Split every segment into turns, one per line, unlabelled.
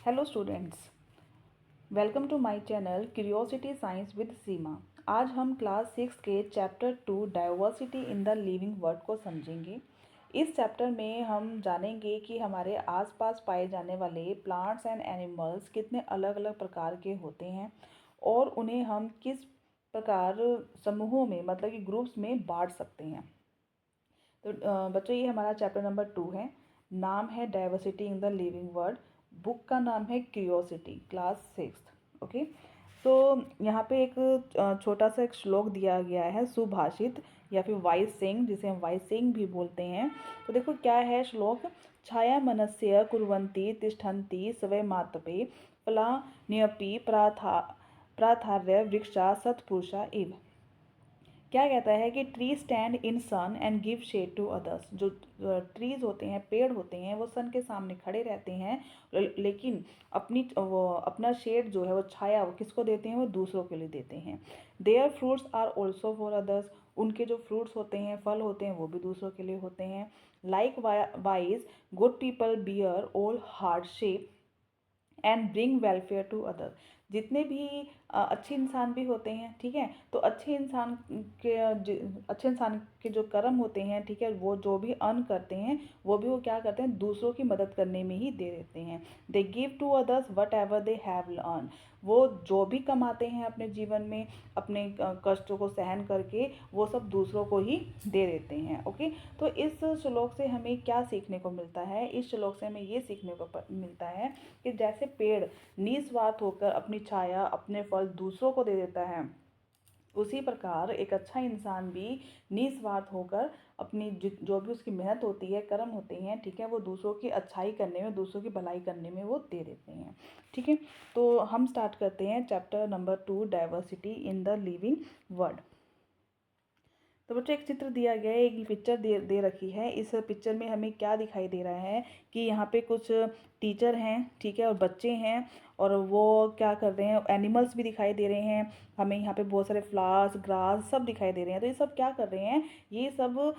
Hello students, welcome to my channel curiosity science with Seema. आज हम class 6 के chapter 2 diversity in the living world को समझेंगे। इस चैप्टर में हम जानेंगे कि हमारे आसपास पाए जाने वाले प्लांट्स एंड एनिमल्स कितने अलग अलग प्रकार के होते हैं और उन्हें हम किस प्रकार समूहों में मतलब कि ग्रुप्स में बांट सकते हैं। तो बच्चों, ये हमारा चैप्टर नंबर 2 है। नाम है diversity in the living world. Book का नाम है क्यूरियोसिटी, क्लास 6। ओके, तो यहाँ पे एक छोटा सा एक श्लोक दिया गया है, सुभाषित या फिर वाइस सेइंग, जिसे हम वाइस सेइंग भी बोलते हैं। तो देखो क्या है श्लोक। छाया मनस्य कुर्वन्ति तिष्ठन्ति स्वय मातपे फला न्यपि प्राथार्य वृक्षा सत्पुरुषा इव। क्या कहता है कि tree stand in sun and give shade to others. जो ट्रीज होते हैं, पेड़ होते हैं, वो सन के सामने खड़े रहते हैं, लेकिन वो अपना शेड जो है, वो छाया, वो किसको देते हैं? वो दूसरों के लिए देते हैं। Their fruits are also for others. उनके जो फ्रूट्स होते हैं, फल होते हैं, वो भी दूसरों के लिए होते हैं। Likewise good people bear all hardship and bring welfare to other. जितने भी अच्छे इंसान भी होते हैं, ठीक है, तो अच्छे इंसान के जो कर्म होते हैं, ठीक है, वो जो भी अर्न करते हैं, वो भी वो क्या करते हैं? दूसरों की मदद करने में ही दे देते हैं। They give to others whatever they have earn. वो जो भी कमाते हैं अपने जीवन में, अपने कष्टों को सहन करके, वो सब दूसरों को ही दे देते हैं। ओके, तो इस श्लोक से हमें क्या सीखने को मिलता है? इस श्लोक से हमें ये सीखने को मिलता है कि जैसे पेड़ निस्वार्थ होकर अपनी छाया, अपने फल दूसरों को दे देता है, उसी प्रकार एक अच्छा इंसान भी निस्वार्थ होकर अपनी जो भी उसकी मेहनत होती है, कर्म होते हैं, ठीक है, वो दूसरों की अच्छाई करने में, दूसरों की भलाई करने में वो दे देते हैं। ठीक है, तो हम स्टार्ट करते हैं chapter number 2 diversity in the living world. तो बच्चों, एक चित्र दिया गया है, एक पिक्चर दे रखी है। इस पिक्चर में हमें क्या दिखाई दे रहा है कि यहाँ पे कुछ टीचर हैं, ठीक है, और बच्चे हैं, और वो क्या कर रहे हैं? एनिमल्स भी दिखाई दे रहे हैं हमें। यहाँ पे बहुत सारे फ्लावर्स, ग्रास सब दिखाई दे रहे हैं। तो ये सब क्या कर रहे हैं? ये सब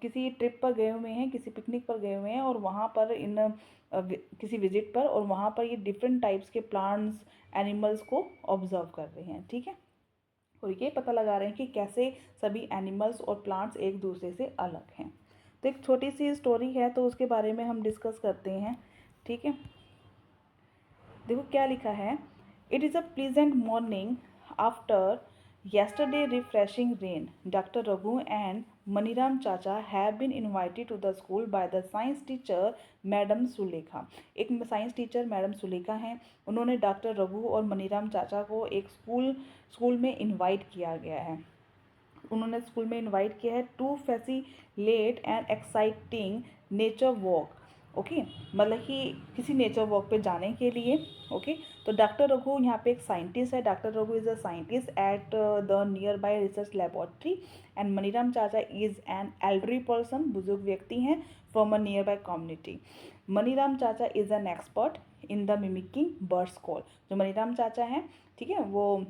किसी ट्रिप पर गए हुए हैं, किसी पिकनिक पर गए हुए हैं, और वहाँ पर किसी विजिट पर, और वहाँ पर ये डिफरेंट टाइप्स के प्लांट्स, एनिमल्स को ऑब्जर्व कर रहे हैं। ठीक है, और ये पता लगा रहे हैं कि कैसे सभी एनिमल्स और प्लांट्स एक दूसरे से अलग हैं। तो एक छोटी सी स्टोरी है, तो उसके बारे में हम डिस्कस करते हैं। ठीक है, देखो क्या लिखा है। It is a pleasant morning after yesterday refreshing rain. Dr. Raghu and Maniram Chacha have been invited to the school by the science teacher madam Sulekha. एक साइंस टीचर मैडम सुलेखा हैं, उन्होंने डॉक्टर रघु और मनीराम चाचा को एक स्कूल में इनवाइट किया गया है। उन्होंने स्कूल में इनवाइट किया है to facilitate and exciting nature walk. Okay, मतलब कि किसी नेचर वॉक पे जाने के लिए। ओके, तो डॉक्टर रघु यहाँ पे एक साइंटिस्ट है। Doctor Raghu is a scientist at the nearby research laboratory, and Maniram chacha is an elderly person, बुजुर्ग व्यक्ति हैं, from a nearby community. Maniram chacha is an expert in the mimicking birds call. जो मनीराम चाचा हैं, ठीक है, वो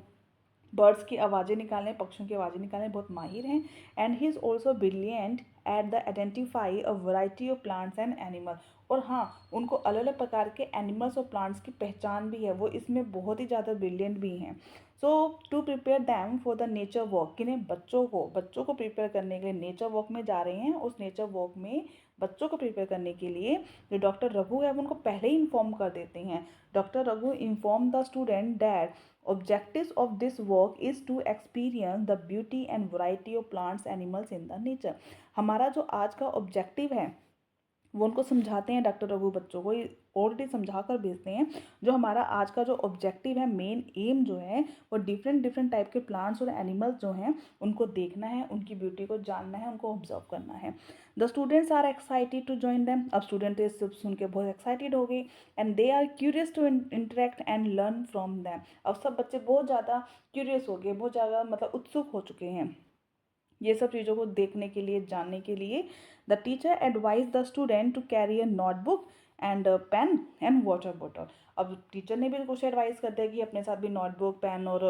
बर्ड्स की आवाज़ें निकालने, पक्षियों की आवाज़ें निकालने बहुत माहिर हैं। And he is also brilliant at the identify a variety of plants and animal. और हाँ, उनको अलग अलग प्रकार के एनिमल्स और प्लांट्स की पहचान भी है, वो इसमें बहुत ही ज़्यादा ब्रिलियंट भी हैं। So to prepare them for the nature walk, किन्हें? बच्चों को प्रिपेयर करने के लिए नेचर वॉक में जा रहे हैं। उस नेचर वॉक में बच्चों को प्रिपेयर करने के लिए जो डॉक्टर रघु है, वो उनको पहले ही इन्फॉर्म कर देते हैं। Doctor Raghu inform the student that objectives of this work is to experience the beauty and variety of plants animals in the nature। हमारा जो आज का ऑब्जेक्टिव है, वो उनको समझाते हैं डॉक्टर रघु, बच्चों को ऑलरेडी समझा कर भेजते हैं। जो हमारा आज का जो ऑब्जेक्टिव है, मेन एम जो है, वो डिफरेंट टाइप के प्लांट्स और एनिमल्स जो हैं, उनको देखना है, उनकी ब्यूटी को जानना है, उनको ऑब्जर्व करना है। The students are excited to join them. अब स्टूडेंट तो सब सुन के बहुत एक्साइटेड हो गए। And they are curious to interact and learn from them. अब सब बच्चे बहुत ज़्यादा क्यूरियस हो गए, बहुत ज़्यादा मतलब उत्सुक हो चुके हैं ये सब चीज़ों को देखने के लिए, जानने के लिए। The teacher advise the student to carry a notebook and pen and water bottle. अब टीचर ने भी कुछ एडवाइस कर दिया कि अपने साथ भी नोटबुक, पेन और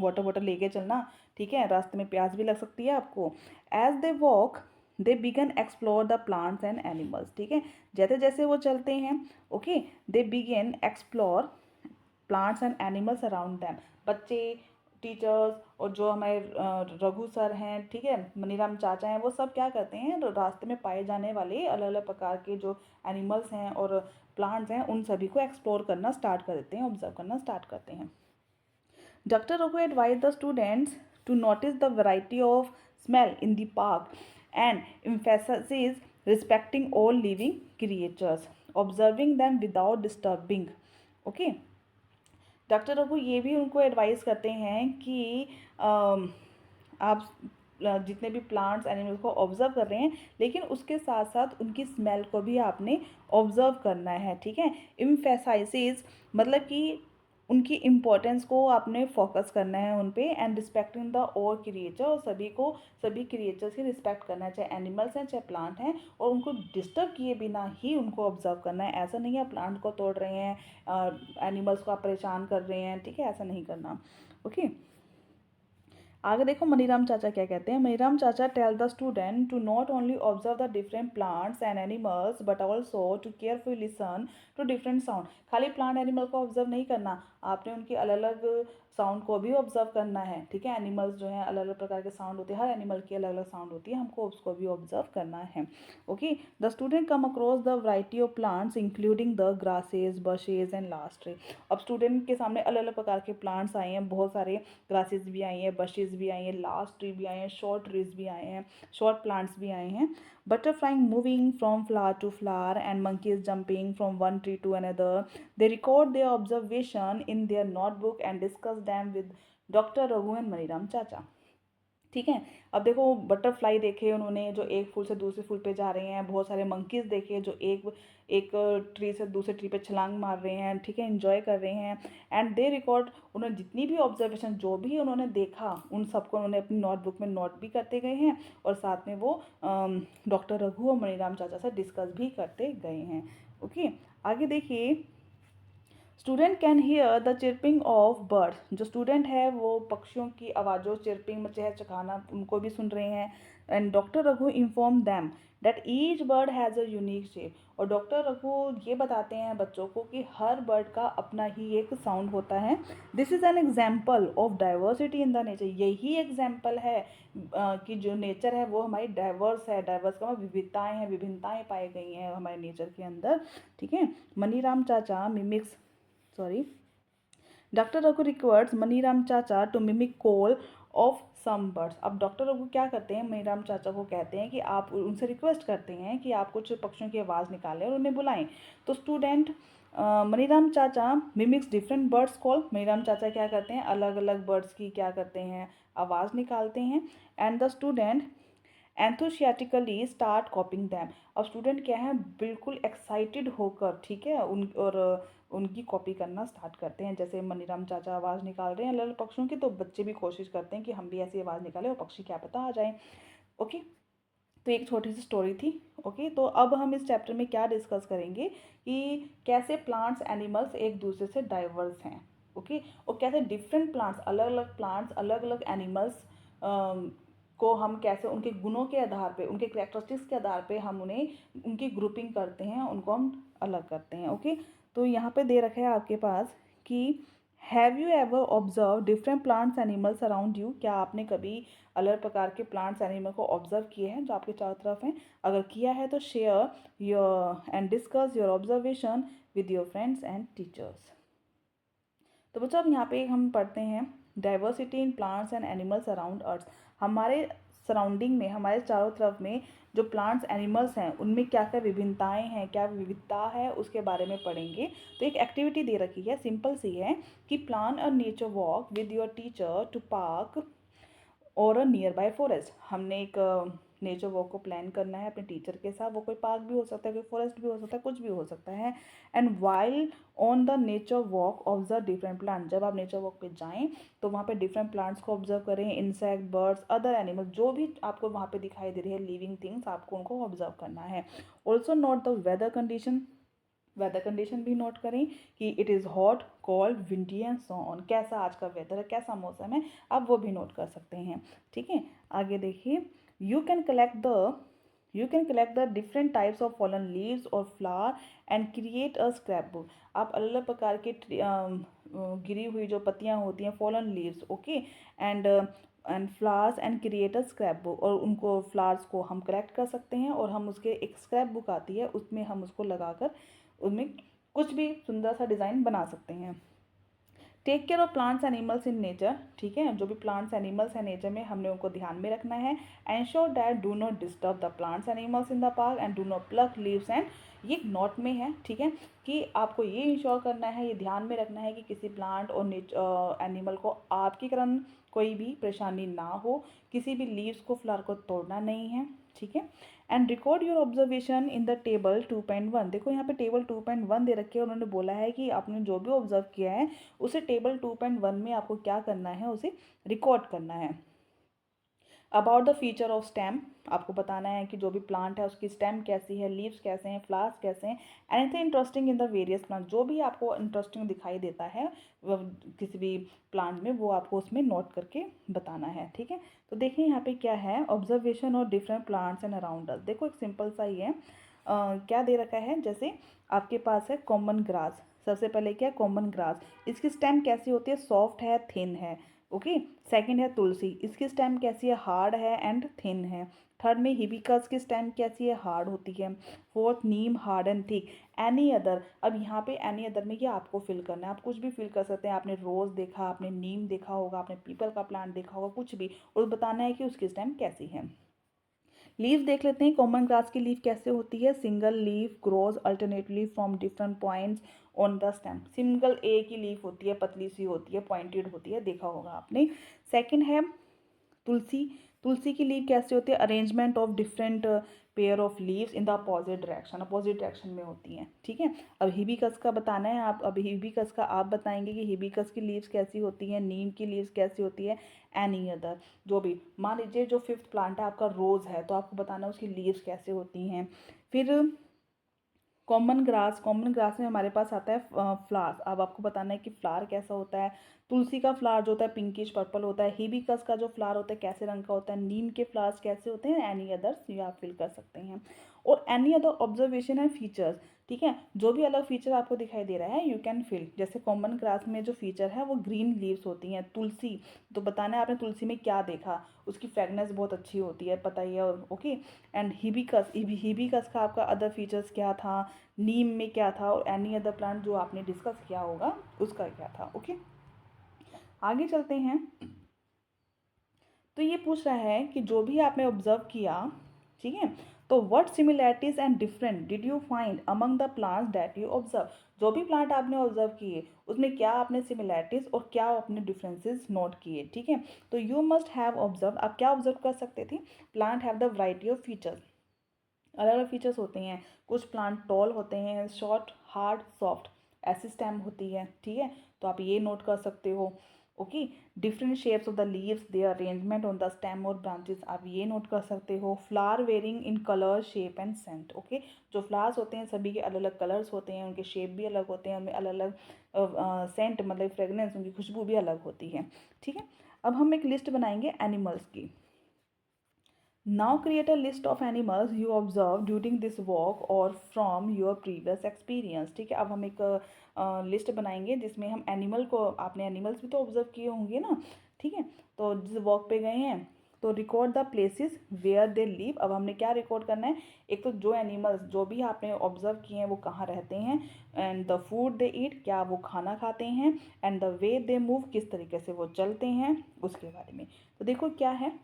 वाटर बॉटल लेके चलना, ठीक है, रास्ते में प्यास भी लग सकती है आपको। As they walk they begin explore the plants and animals, ठीक है, जैसे जैसे वो चलते हैं, okay, they begin explore plants and animals around them. बच्चे, टीचर्स और जो हमारे रघु सर हैं, ठीक है, मनीराम चाचा हैं, वो सब क्या करते हैं, रास्ते में पाए जाने वाले अलग अलग प्रकार के जो एनिमल्स हैं और प्लांट्स हैं उन सभी को एक्सप्लोर करना स्टार्ट कर देते हैं, ऑब्जर्व करना स्टार्ट करते हैं। Dr. Raghu advised the students to notice the variety of smell in the park and emphasizes respecting all living creatures, observing them without disturbing. Okay. Doctor Raghu ये भी उनको एडवाइस करते हैं कि आप जितने भी प्लांट्स एनिमल्स को ऑब्जर्व कर रहे हैं, लेकिन उसके साथ साथ उनकी स्मेल को भी आपने ऑब्जर्व करना है, ठीक है। एम्फेसाइसिस मतलब कि उनकी इम्पोर्टेंस को आपने फोकस करना है उन पे, एंड रिस्पेक्टिंग द और क्रिएचर, और सभी क्रिएचर्स की रिस्पेक्ट करना है, चाहे एनिमल्स हैं चाहे प्लांट हैं, और उनको डिस्टर्ब किए बिना ही उनको ऑब्जर्व करना है। ऐसा नहीं है प्लांट को तोड़ रहे हैं, एनिमल्स को आप परेशान कर रहे हैं, ठीक है, ऐसा नहीं करना, ओके। आगे देखो मनीराम चाचा क्या कहते हैं। Maniram chacha tell the student to not only observe the different plants and animals but also to carefully listen to different sound. खाली प्लांट एनिमल को ऑब्जर्व नहीं करना, आपने उनकी अलग अलग साउंड को भी ऑब्जर्व करना है, ठीक है। एनिमल्स जो हैं अलग अलग प्रकार के साउंड होते हैं, हर एनिमल की अलग अलग साउंड होती है, हमको उसको भी ऑब्जर्व करना है, okay. The student come across the variety of plants including the grasses, bushes and last tree. अब स्टूडेंट के सामने अलग अलग प्रकार के प्लांट्स आए हैं, बहुत सारे ग्रासेज भी आई हैं, बशेज भी आई हैं, लास्ट ट्री भी आए हैं, शॉर्ट ट्रीज भी आए हैं, शॉर्ट प्लांट्स भी आए हैं। Butterflying moving from flower to flower and monkeys jumping from one tree to another. They record their observation in their notebook and discuss them with Dr. Raghu and Maniram Chacha. ठीक है। अब देखो butterfly देखे उन्होंने जो एक फूल से दूसरे फूल पे जा रहे हैं, बहुत सारे मंकीज़ देखे जो एक एक ट्री से दूसरे ट्री पे छलांग मार रहे हैं, ठीक है, एंजॉय कर रहे हैं। एंड दे रिकॉर्ड, उन्होंने जितनी भी ऑब्जर्वेशन जो भी उन्होंने देखा उन सबको उन्होंने अपनी नोटबुक में नोट भी करते गए हैं, और साथ में वो डॉक्टर रघु और मणिराम चाचा से डिस्कस भी करते गए हैं, ओके। आगे देखिए, student can hear the chirping of birds. जो स्टूडेंट है वो पक्षियों की आवाज़ों, चिरपिंग, चहचहाना, उनको भी सुन रहे हैं। And doctor Raghu inform them that each bird has a unique shape. और डॉक्टर रघु ये बताते हैं बच्चों को कि हर बर्ड का अपना ही एक साउंड होता है। This is an example of diversity in the nature. यही एग्जाम्पल है कि जो नेचर है वो हमारी डाइवर्स है। डाइवर्स का विविधताएँ हैं, विभिन्नताएँ पाई गई हैं हमारे नेचर के अंदर, ठीक है। Maniram chacha mimics doctor Raghu requires Maniram chacha to mimic call of some birds. अब डॉक्टर रघु क्या करते हैं, मनीराम चाचा को कहते हैं कि आप उनसे रिक्वेस्ट करते हैं कि आप कुछ पक्षियों की आवाज़ निकालें और उन्हें बुलाएं। तो student Maniram chacha mimics different birds call. Maniram चाचा क्या करते हैं, अलग अलग बर्ड्स की क्या करते हैं, आवाज़ निकालते हैं। And the student enthusiastically start copying them. अब स्टूडेंट क्या है, बिल्कुल एक्साइटेड होकर, ठीक है, उनकी कॉपी करना स्टार्ट करते हैं। जैसे मनीराम चाचा आवाज़ निकाल रहे हैं अलग अलग पक्षियों की, तो बच्चे भी कोशिश करते हैं कि हम भी ऐसी आवाज़ निकालें और पक्षी क्या पता आ जाए, ओके। तो एक छोटी सी स्टोरी थी, ओके। तो अब हम इस चैप्टर में क्या डिस्कस करेंगे कि कैसे प्लांट्स एनिमल्स एक दूसरे से डाइवर्स हैं, ओके, और कैसे डिफरेंट प्लांट्स, अलग अलग प्लांट्स, अलग अलग एनिमल्स को हम कैसे उनके गुणों के आधार पे, उनके कैरेक्टरिस्टिक्स के आधार पे हम उन्हें उनकी ग्रुपिंग करते हैं, उनको हम अलग करते हैं, ओके। तो यहाँ पे दे रखा है आपके पास कि have you ever observe different plants animals around you. क्या आपने कभी अलग प्रकार के प्लांट्स एनिमल को ऑब्जर्व किए हैं जो आपके चारों तरफ हैं? अगर किया है तो share your and discuss your observation with your friends and teachers. तो बच्चों अब यहाँ पे हम पढ़ते हैं diversity in plants and animals around earth. हमारे सराउंडिंग में, हमारे चारों तरफ में जो प्लांट्स एनिमल्स हैं उनमें क्या क्या विभिन्नताएं हैं, क्या विविधता है, उसके बारे में पढ़ेंगे। तो एक एक्टिविटी दे रखी है, सिंपल सी है कि plan a nature walk with your teacher to park or a near by forest. हमने एक नेचर वॉक को प्लान करना है अपने टीचर के साथ। वो कोई पार्क भी हो सकता है, कोई फॉरेस्ट भी हो सकता है, कुछ भी हो सकता है। And while on the nature walk observe different plant. जब आप नेचर वॉक पे जाएं तो वहाँ पे डिफरेंट प्लांट्स को ऑब्जर्व करें, इंसेक्ट, बर्ड्स, अदर एनिमल, जो भी आपको वहाँ पे दिखाई दे रही है लिविंग थिंग्स, आपको उनको ऑब्जर्व करना है। Also note the weather condition. Weather condition भी नोट करें कि it is hot, cold, windy and so on. कैसा आज का वेदर है, कैसा मौसम है, आप वो भी नोट कर सकते हैं, ठीक है। आगे देखिए, you can collect the You can collect the different types of fallen leaves or flower and create a scrapbook. आप अलग अलग प्रकार के गिरी हुई जो पत्तियां होती हैं fallen leaves, okay, and flowers and create a scrapbook, और उनको flowers को हम कलेक्ट कर सकते हैं और हम उसके एक स्क्रैप बुक आती है उसमें हम उसको लगाकर उसमें कुछ भी सुंदर सा डिज़ाइन बना सकते हैं। Take care of plants animals in nature, ठीक है, जो भी प्लांट्स एनिमल्स हैं नेचर में हमने उनको ध्यान में रखना है। Ensure that do not disturb the plants animals in the park and do not plug leaves and, ये नोट में है, ठीक है, कि आपको ये इंश्योर करना है, ये ध्यान में रखना है कि किसी प्लांट और एनिमल को आपके कारण कोई भी परेशानी ना हो, किसी भी लीव्स को फ्लावर को तोड़ना नहीं है, ठीक है। And record your observation in the table 2.1, देखो यहाँ पे टेबल 2.1 दे रखे हैं, उन्होंने बोला है कि आपने जो भी ऑब्जर्व किया है उसे टेबल 2.1 में आपको क्या करना है, उसे रिकॉर्ड करना है। About the feature of stem, आपको बताना है कि जो भी प्लांट है उसकी स्टेम कैसी है, लीव्स कैसे हैं, फ्लावर्स कैसे हैं। Anything interesting in the various plant, जो भी आपको इंटरेस्टिंग दिखाई देता है वो किसी भी प्लांट में, वो आपको उसमें नोट करके बताना है, ठीक है। तो देखिए यहाँ पे क्या है, observation of different plants and around us. देखो एक सिंपल सा ही है, क्या दे रखा है, जैसे आपके पास है कॉमन ग्रास। सबसे पहले क्या, कॉमन ग्रास, इसकी स्टेम कैसी होती है, सॉफ्ट है, थिन है, ओके। सेकंड है तुलसी, इसकी स्टेम कैसी है, हार्ड है एंड थिन है। थर्ड में हिबिस्कस की स्टेम कैसी है, हार्ड होती है। Fourth Neem, hard and thick. Any other, अब यहाँ पे एनी अदर में ये आपको फिल करना है, आप कुछ भी फिल कर सकते हैं। आपने रोज़ देखा, आपने नीम देखा होगा, आपने पीपल का प्लांट देखा होगा, कुछ भी, और बताना है कि उसकी स्टेम कैसी है। लीव देख लेते हैं, कॉमन ग्रास की लीव कैसे होती है, single leave grows alternately from different points on the stem. Single एक ही लीफ होती है, पतली सी होती है, पॉइंटेड होती है, देखा होगा आपने। सेकंड है तुलसी, तुलसी की लीव कैसे होती है, arrangement of different pair of leaves in the opposite direction में होती हैं, ठीक है। अब हिबिस्कस का बताना है, आप अब हिबिस्कस का आप बताएंगे कि हिबिस्कस की लीव्स कैसी होती हैं, नीम की लीव्स कैसी होती है, एनी अदर जो भी। मान लीजिए जो फिफ्थ प्लांट है आपका रोज़ है, तो आपको बताना है उसकी लीव्स कैसे होती हैं। फिर कॉमन ग्रास में हमारे पास आता है फ्लावर, अब आपको बताना है कि फ्लावर कैसा होता है। तुलसी का फ्लावर जो होता है पिंकिश पर्पल होता है, हिबिस्कस का जो फ्लावर होता है कैसे रंग का होता है, नीम के फ्लावर्स कैसे होते हैं, एनी अदर्स ये आप फिल कर सकते हैं। और any other observation and features, ठीक है, जो भी अलग फीचर आपको दिखाई दे रहा है यू कैन फिल। जैसे कॉमन ग्रास में जो फीचर है वो ग्रीन लीव्स होती हैं, तुलसी, तो बताना है आपने तुलसी में क्या देखा, उसकी फ्रेगनेंस बहुत अच्छी होती है, पता ही है, ओके। एंड हिबिस्कस का आपका अदर फीचर्स क्या था, नीम में क्या था, और एनी अदर प्लांट जो आपने डिस्कस किया होगा उसका क्या था, ओके। आगे चलते हैं, तो ये पूछ रहा है कि जो भी आपने ऑब्जर्व किया, ठीक है, तो what similarities and different did you find among the plants that you observe, जो भी प्लांट आपने ऑब्जर्व किए उसमें क्या आपने सिमिलैरिटीज और क्या आपने डिफरेंसेस नोट किए, ठीक है। तो यू मस्ट हैव ऑब्जर्व, आप क्या ऑब्जर्व कर सकते थे, plant have the variety of features, अलग अलग फीचर्स होते हैं। कुछ प्लांट टॉल होते हैं, शॉर्ट, हार्ड, सॉफ्ट, ऐसी स्टेम होती है, ठीक है, तो आप ये नोट कर सकते हो, okay. Different shapes of the leaves, their arrangement on the stem और ब्रांचेस, आप ये नोट कर सकते हो। Flower varying in colour, shape and scent, okay, जो फ्लावर्स होते हैं सभी के अलग अलग कलर्स होते हैं, उनके शेप भी अलग होते हैं, उनमें अलग अलग सेंट मतलब फ्रेगनेंस, उनकी खुशबू भी अलग होती है, ठीक है। अब हम एक लिस्ट बनाएंगे एनिमल्स की। Now create a list of animals you observed during this walk or from your previous experience, ठीक है। अब हम एक लिस्ट बनाएंगे जिसमें हम एनिमल को, आपने एनिमल्स भी तो ऑब्जर्व किए होंगे ना, ठीक है, तो जिस वॉक पे गए हैं तो record the places where they live. अब हमने क्या रिकॉर्ड करना है, एक तो जो एनिमल्स जो भी आपने ऑब्जर्व किए हैं वो कहाँ रहते हैं, एंड द फूड दे ईट, क्या वो खाना खाते हैं, and the way they move, किस तरीके से वो चलते हैं, उसके बारे में। तो देखो क्या है,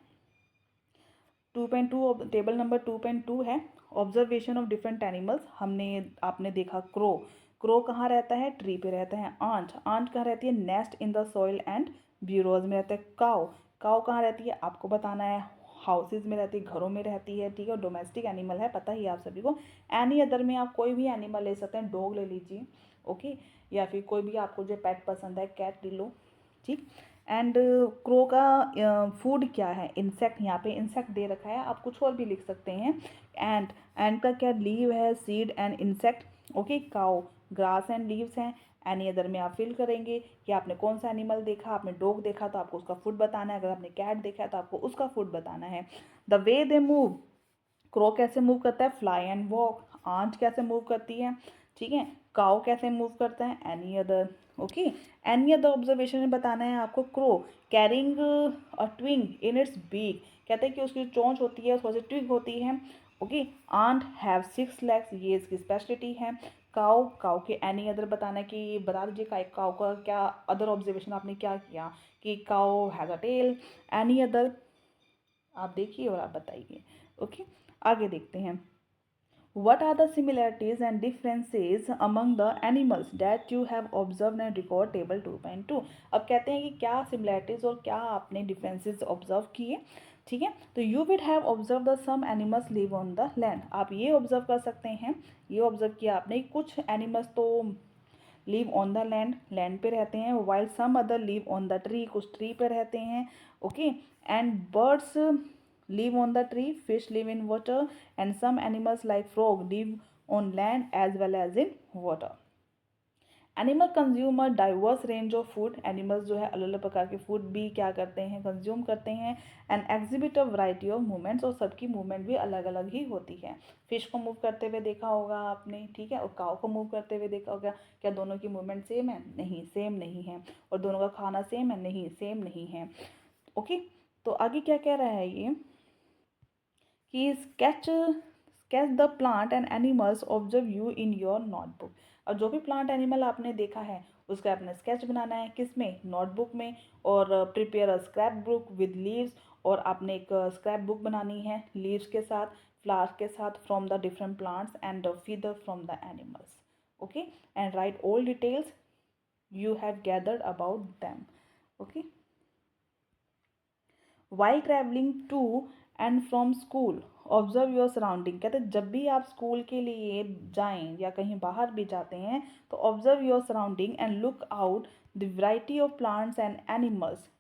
2.2, टेबल नंबर 2.2 है, ऑब्जर्वेशन ऑफ डिफरेंट एनिमल्स। हमने आपने देखा क्रो, क्रो कहाँ रहता है, ट्री पे रहता है। आंट, आंट कहाँ रहती है, nest in the soil and bureaus में रहता है। काउ, काउ कहाँ रहती है, आपको बताना है, हाउसेज में रहती है, घरों में रहती है, ठीक है, डोमेस्टिक एनिमल है, पता ही है आप सभी को। एनी अदर में आप कोई भी एनिमल ले सकते हैं, डॉग ले लीजिए, ओके, या फिर कोई भी आपको जो पेट पसंद है, कैट ले लो, ठीक। एंड क्रो का फूड क्या है, इंसेक्ट, यहाँ पे इंसेक्ट दे रखा है, आप कुछ और भी लिख सकते हैं। एंड, एंड का क्या, लीव है, seed and insect, okay. Cow, grass and leaves हैं। एनी अदर में आप फिल करेंगे कि आपने कौन सा एनिमल देखा, आपने डॉग देखा तो आपको उसका फूड बताना है, अगर आपने कैट देखा है तो आपको उसका फूड बताना है। The way they move, crow कैसे मूव करता है, फ्लाई एंड वॉक। आंट कैसे मूव करती है, ठीक है। काउ कैसे मूव करता है, any other. Okay, any other observation में बताना है आपको। Crow carrying a twig in its beak, कहते हैं कि उसकी चोंच होती है थोड़ी सी ट्विग होती है। ओके, आंट हैव 6 लेग्स, ये इसकी स्पेशलिटी है। काउ, काउ के एनी अदर बताना है कि बता दीजिए काउ का क्या अदर ऑब्जर्वेशन आपने क्या किया कि cow has a tail, any other आप देखिए और आप बताइए। ओके, आगे देखते हैं। What are the similarities and differences among the animals that you have observed and record table 2.2। अब कहते हैं कि क्या similarities और क्या आपने differences observe किए, ठीक है। तो you would have observed the some animals live on the land, आप ये observe कर सकते हैं, ये observe किया आपने कुछ animals तो live on the land, land पे रहते हैं, while some other live on the tree, कुछ tree पे रहते हैं। okay, and birds live on the tree, fish live in water, and some animals like frog live on land as well as in water। Animal consume a diverse range of food, animals जो है अलग अलग प्रकार के food भी क्या करते हैं, कंज्यूम करते हैं। And exhibit a variety of movements, और सबकी मूवमेंट भी अलग अलग ही होती है। फिश को मूव करते हुए देखा होगा आपने, ठीक है, और काऊ को मूव करते हुए देखा होगा। क्या दोनों की मूवमेंट सेम है, नहीं सेम नहीं है। और दोनों का खाना सेम है, नहीं सेम नहीं है। ओके, तो आगे क्या कह रहा है ये कि sketch the plant and animals observe you in your notebook. और जो भी प्लांट एनिमल आपने देखा है उसका आपने स्केच बनाना है, किस में, नोटबुक में। और prepare a scrap book with leaves, और आपने एक स्क्रैप बुक बनानी है लीव्स के साथ, फ्लावर्स के साथ, from the different plants and feather from the animals. Okay, and right all details you have gathered about them। okay, while traveling to and from school observe your surrounding, कहते हैं जब भी आप school के लिए जाएं या कहीं बाहर भी जाते हैं तो observe your surrounding and look out the variety of plants and animals.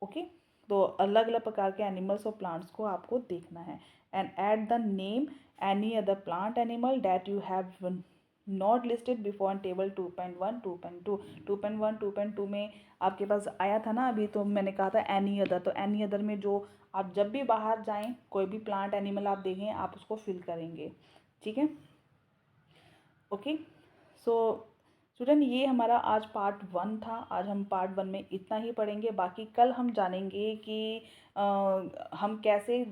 Okay, तो अलग अलग प्रकार के एनिमल्स और प्लांट्स को आपको देखना है। And at the name any other plant animal that you have not listed before in table 2.1 2.2 2.1 2.2 में आपके पास आया था ना अभी, तो मैंने कहा था एनी अदर, तो एनी अदर में जो आप जब भी बाहर जाएं कोई भी प्लांट एनिमल आप देखें आप उसको फिल करेंगे, ठीक है। ओके, सो स्टूडेंट ये हमारा आज पार्ट 1 था। आज हम पार्ट 1 में इतना ही पढ़ेंगे, बाकी कल हम जानेंगे कि हम कैसे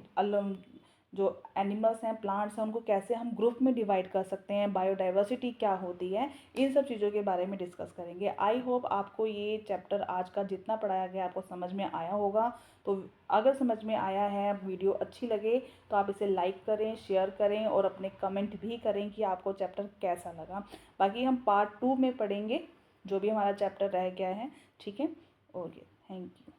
जो एनिमल्स हैं, प्लांट्स हैं, उनको कैसे हम ग्रुप में डिवाइड कर सकते हैं, बायोडाइवर्सिटी क्या होती है, इन सब चीज़ों के बारे में डिस्कस करेंगे। आई होप आपको ये चैप्टर आज का जितना पढ़ाया गया आपको समझ में आया होगा। तो अगर समझ में आया है, वीडियो अच्छी लगे तो आप इसे लाइक करें, शेयर करें और अपने कमेंट भी करें कि आपको चैप्टर कैसा लगा। बाकी हम पार्ट 2 में पढ़ेंगे जो भी हमारा चैप्टर रह गया है, ठीक है। Okay, thank you.